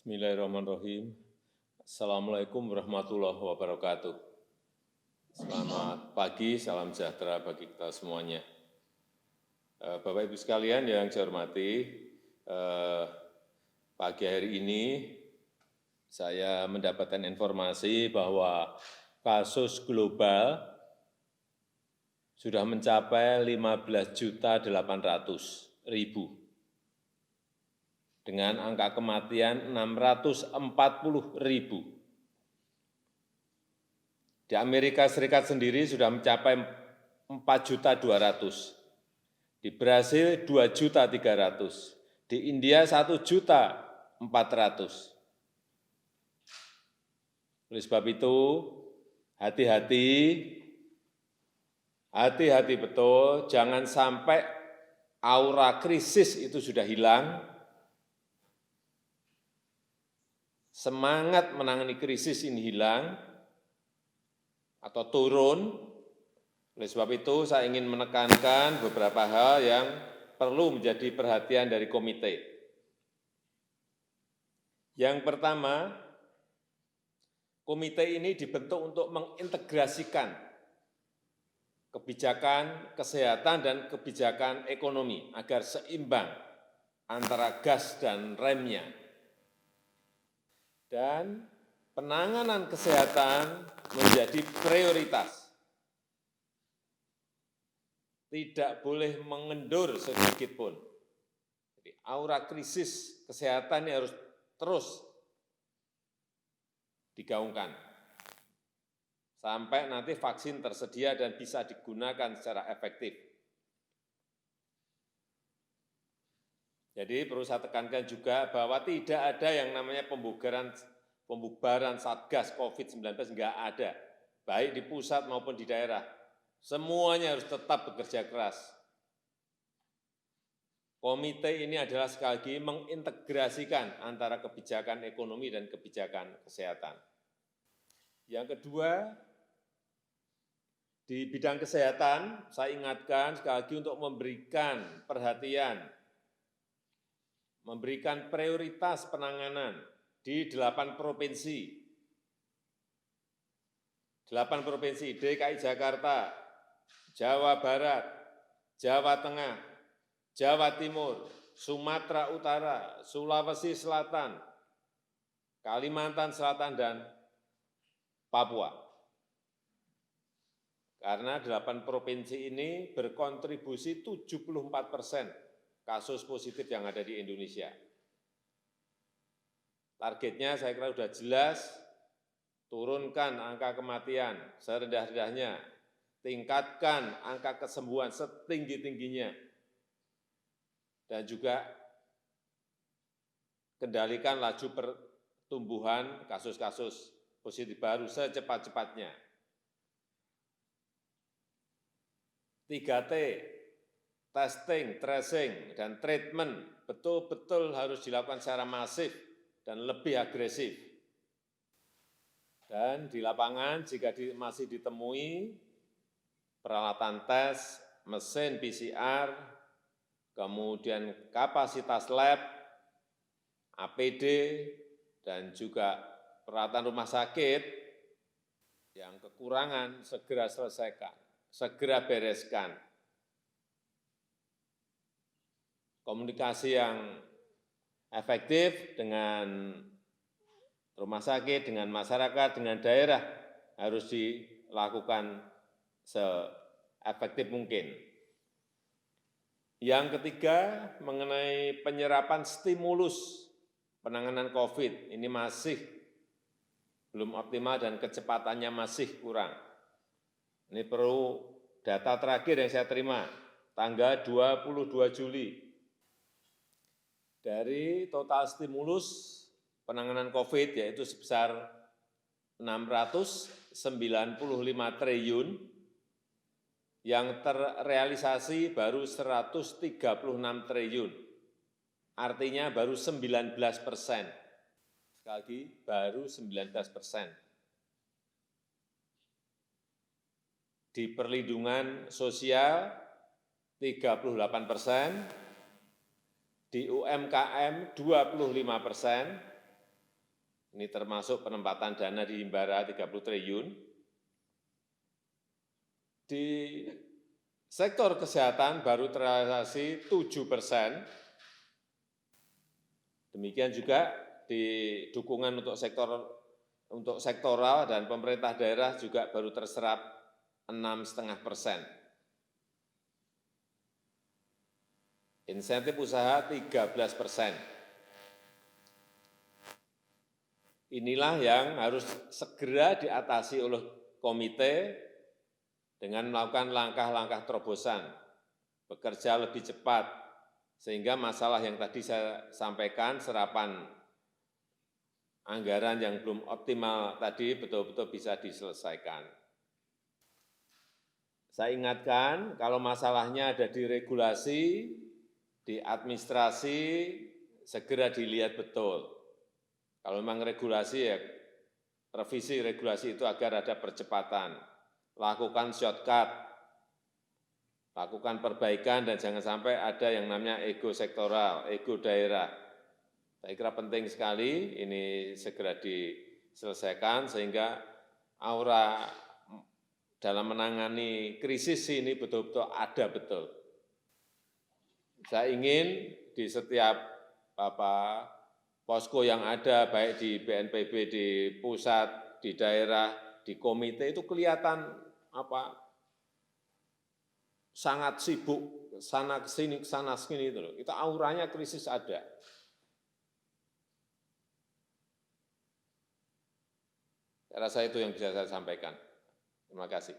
Bismillahirrahmanirrahim. Assalamualaikum warahmatullahi wabarakatuh. Selamat pagi, salam sejahtera bagi kita semuanya. Bapak Ibu sekalian yang saya hormati, pagi hari ini saya mendapatkan informasi bahwa kasus global sudah mencapai 15.800.000 dengan angka kematian 640.000. Di Amerika Serikat sendiri sudah mencapai 4.200.000, di Brasil 2.300.000, di India 1.400.000. Oleh sebab itu, hati-hati betul, jangan sampai aura krisis itu sudah hilang, semangat menangani krisis ini hilang atau turun. Oleh sebab itu, saya ingin menekankan beberapa hal yang perlu menjadi perhatian dari komite. Yang pertama, komite ini dibentuk untuk mengintegrasikan kebijakan kesehatan dan kebijakan ekonomi agar seimbang antara gas dan remnya. Dan penanganan kesehatan menjadi prioritas. Tidak boleh mengendur sedikit pun. Jadi aura krisis kesehatan ini harus terus digaungkan. Sampai nanti vaksin tersedia dan bisa digunakan secara efektif. Jadi perlu saya tekankan juga bahwa tidak ada yang namanya pembubaran Satgas COVID-19, enggak ada. Baik di pusat maupun di daerah. Semuanya harus tetap bekerja keras. Komite ini adalah sekali lagi mengintegrasikan antara kebijakan ekonomi dan kebijakan kesehatan. Yang kedua, di bidang kesehatan, saya ingatkan sekali lagi untuk memberikan perhatian, memberikan prioritas penanganan di 8 provinsi. 8 provinsi, DKI Jakarta, Jawa Barat, Jawa Tengah, Jawa Timur, Sumatera Utara, Sulawesi Selatan, Kalimantan Selatan, dan Papua. Karena 8 provinsi ini berkontribusi 74% kasus positif yang ada di Indonesia. Targetnya saya kira sudah jelas, turunkan angka kematian serendah-rendahnya, tingkatkan angka kesembuhan setinggi-tingginya, dan juga kendalikan laju pertumbuhan kasus-kasus positif baru secepat-cepatnya. 3T, testing, tracing, dan treatment betul-betul harus dilakukan secara masif dan lebih agresif. Dan di lapangan jika masih ditemui peralatan tes, mesin PCR, kemudian kapasitas lab, APD, dan juga peralatan rumah sakit yang kekurangan segera selesaikan, segera bereskan. Komunikasi yang efektif dengan rumah sakit, dengan masyarakat, dengan daerah harus dilakukan seefektif mungkin. Yang ketiga, mengenai penyerapan stimulus penanganan COVID, ini masih belum optimal dan kecepatannya masih kurang. Ini perlu data terakhir yang saya terima, tanggal 22 Juli. Dari total stimulus penanganan COVID yaitu sebesar 695 triliun, yang terrealisasi baru 136 triliun, artinya baru 19%. Sekali lagi, baru 19%. Di perlindungan sosial 38%, di UMKM 25%, Ini termasuk penempatan dana di Himbara 30 triliun. Di sektor kesehatan baru terrealisasi 7%. Demikian juga di dukungan untuk sektoral dan pemerintah daerah juga baru terserap 6,5%. Insentif usaha 13%. Inilah yang harus segera diatasi oleh komite dengan melakukan langkah-langkah terobosan, bekerja lebih cepat, sehingga masalah yang tadi saya sampaikan, serapan anggaran yang belum optimal tadi betul-betul bisa diselesaikan. Saya ingatkan, kalau masalahnya ada di regulasi, di administrasi, segera dilihat betul. Kalau memang regulasi, ya revisi regulasi itu agar ada percepatan. Lakukan shortcut, lakukan perbaikan, dan jangan sampai ada yang namanya ego sektoral, ego daerah. Saya kira penting sekali ini segera diselesaikan sehingga aura dalam menangani krisis ini betul-betul ada betul. Saya ingin di setiap posko yang ada, baik di BNPB, di pusat, di daerah, di komite, itu kelihatan sangat sibuk, sana sini itu loh. Itu auranya krisis ada. Saya rasa itu yang bisa saya sampaikan. Terima kasih.